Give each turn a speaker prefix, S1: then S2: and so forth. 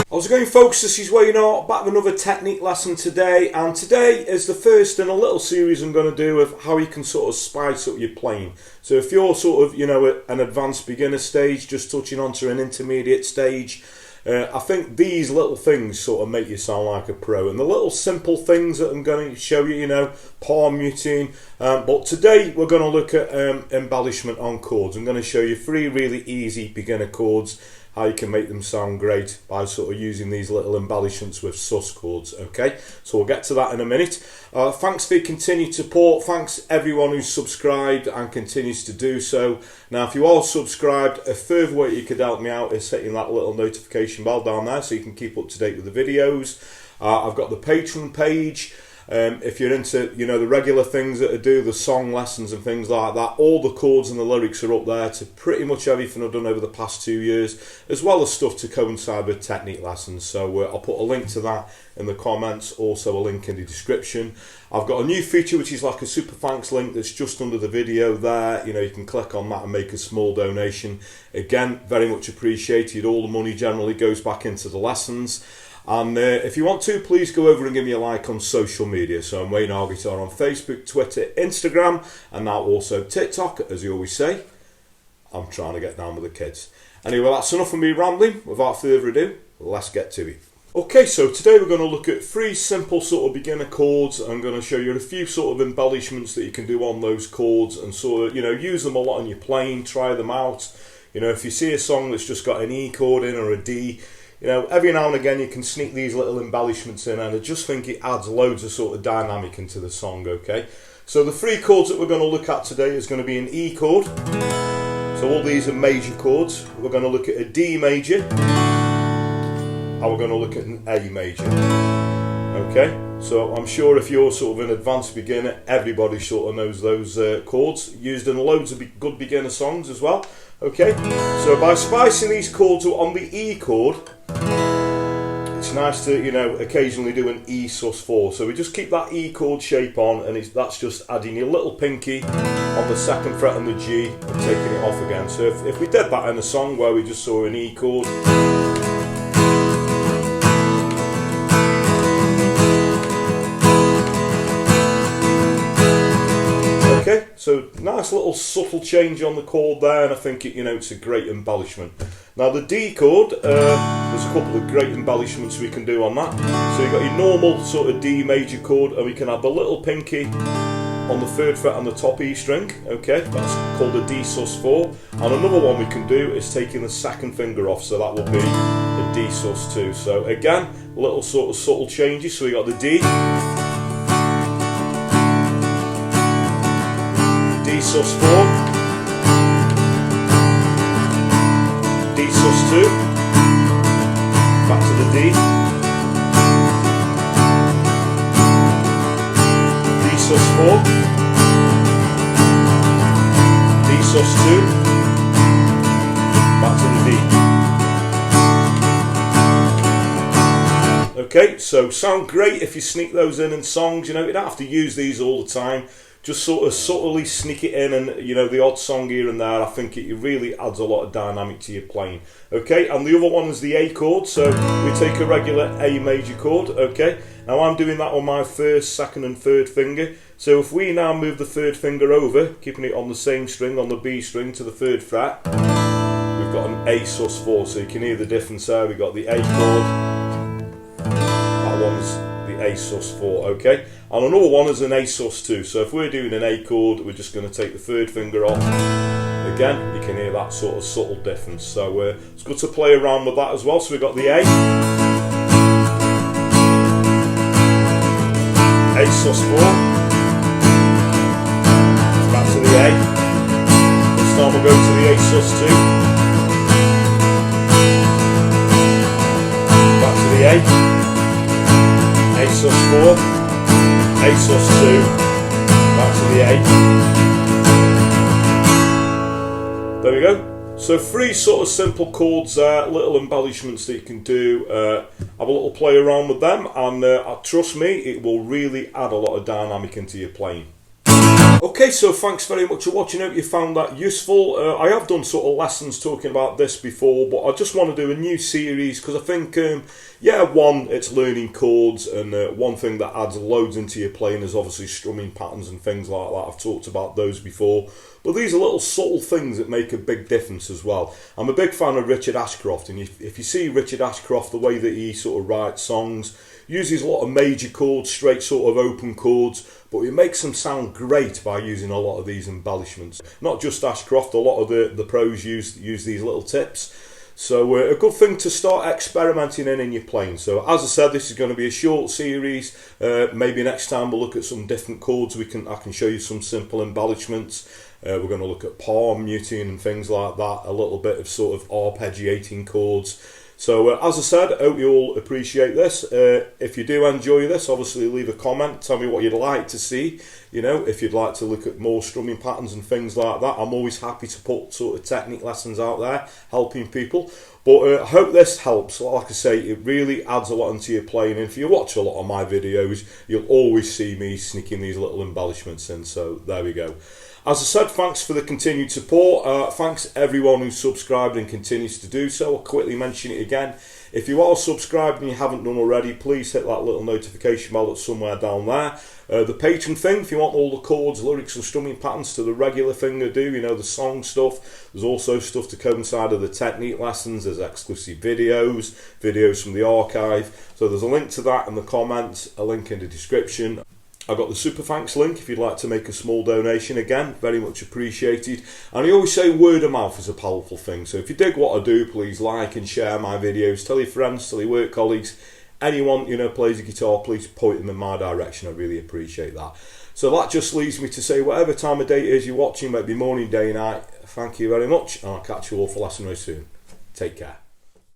S1: How's it going, folks? This is Wayne Art, back with another technique lesson today, and today is the first in a little series I'm going to do of how you can sort of spice up your playing. So if you're sort of, at an advanced beginner stage, just touching onto an intermediate stage, I think these little things sort of make you sound like a pro. And the little simple things that I'm going to show you, palm muting, but today we're going to look at embellishment on chords. I'm going to show you 3 really easy beginner chords, how you can make them sound great by sort of using these little embellishments with sus chords. Okay, so we'll get to that in a minute. Thanks for your continued support. Thanks everyone who's subscribed and continues to do so. Now if you are subscribed, a further way you could help me out is hitting that little notification bell down there so you can keep up to date with the videos. I've got the Patreon page. If you're into the regular things that I do, the song lessons and things like that, all the chords and the lyrics are up there to pretty much everything I've done over the past 2 years, as well as stuff to coincide with technique lessons. So I'll put a link to that in the comments, also a link in the description. I've got a new feature which is like a super thanks link that's just under the video there. You can click on that and make a small donation. Again, very much appreciated. All the money generally goes back into the lessons. And if you want to, please go over and give me a like on social media. So I'm Wayne Art Guitar on Facebook, Twitter, Instagram, and now also TikTok, as you always say. I'm trying to get down with the kids. Anyway, that's enough of me rambling. Without further ado, let's get to it. Okay, so today we're going to look at 3 simple sort of beginner chords. I'm going to show you a few sort of embellishments that you can do on those chords and sort of, use them a lot on your playing, try them out. If you see a song that's just got an E chord in or a D, every now and again you can sneak these little embellishments in, and I just think it adds loads of sort of dynamic into the song, okay? So the 3 chords that we're going to look at today is going to be an E chord. So all these are major chords. We're going to look at a D major, and we're going to look at an A major, okay? So I'm sure if you're sort of an advanced beginner, everybody sort of knows those chords, used in loads of good beginner songs as well. Okay, so by spicing these chords on the E chord, it's nice to, occasionally do an E sus4. So we just keep that E chord shape on, and that's just adding your little pinky on the 2nd fret on the G and taking it off again. So if we did that in a song where we just saw an E chord, okay, so nice little subtle change on the chord there, and I think it's a great embellishment. Now the D chord, there's a couple of great embellishments we can do on that. So you've got your normal sort of D major chord, and we can add the little pinky on the 3rd fret on the top E string, okay, that's called a D sus4. And another one we can do is taking the 2nd finger off, so that will be a D sus2. So again, little sort of subtle changes. So we got the D, D sus4, D sus2, back to the D, D sus4, D sus2, back to the D. Okay, so sound great if you sneak those in songs. You don't have to use these all the time. Just sort of subtly sneak it in, and the odd song here and there. I think it really adds a lot of dynamic to your playing. Okay, and the other one is the A chord. So we take a regular A major chord. Okay, now I'm doing that on my 1st, 2nd and 3rd finger. So if we now move the 3rd finger over, keeping it on the same string, on the B string, to the 3rd fret, we've got an A sus4. So you can hear the difference there. We've got the A chord. That one's the A sus4, okay? And another one is an A sus2. So if we're doing an A chord, we're just going to take the 3rd finger off. Again, you can hear that sort of subtle difference. So it's good to play around with that as well. So we've got the A sus4, back to the A. This time we'll go to the A sus2, back to the A. A sus4, A sus2, back to the A. There we go. So 3 sort of simple chords there, little embellishments that you can do. Have a little play around with them, and trust me, it will really add a lot of dynamic into your playing. Okay, so thanks very much for watching. Hope you found that useful. I have done sort of lessons talking about this before, but I just want to do a new series because I think, yeah, one, it's learning chords, and one thing that adds loads into your playing is obviously strumming patterns and things like that. I've talked about those before, but these are little subtle things that make a big difference as well. I'm a big fan of Richard Ashcroft, and if you see Richard Ashcroft, the way that he sort of writes songs, uses a lot of major chords, straight sort of open chords, but he makes them sound great by using a lot of these embellishments. Not just Ashcroft, a lot of the pros use these little tips. So a good thing to start experimenting in your playing. So as I said, this is going to be a short series. Maybe next time we'll look at some different chords. I can show you some simple embellishments. We're going to look at palm muting and things like that. A little bit of sort of arpeggiating chords. So as I said, I hope you all appreciate this. If you do enjoy this, obviously leave a comment. Tell me what you'd like to see. You know, if you'd like to look at more strumming patterns and things like that. I'm always happy to put sort of technique lessons out there, helping people. But I hope this helps. Like I say, it really adds a lot into your playing. And if you watch a lot of my videos, you'll always see me sneaking these little embellishments in. So there we go. As I said, thanks for the continued support. Thanks everyone who's subscribed and continues to do so. I'll quickly mention it again. If you are subscribed and you haven't done already, please hit that little notification bell that's somewhere down there. The Patreon thing, if you want all the chords, lyrics and strumming patterns to the regular thing I do, you know, the song stuff. There's also stuff to coincide with the technique lessons. There's exclusive videos from the archive. So there's a link to that in the comments, a link in the description. I've got the super thanks link if you'd like to make a small donation. Again, very much appreciated. And I always say word of mouth is a powerful thing. So if you dig what I do, please like and share my videos. Tell your friends, tell your work colleagues. Anyone, you know, plays a guitar, please point them in my direction. I really appreciate that. So that just leaves me to say whatever time of day it is you're watching, maybe morning, day, night. Thank you very much. And I'll catch you all for lesson very soon. Take care.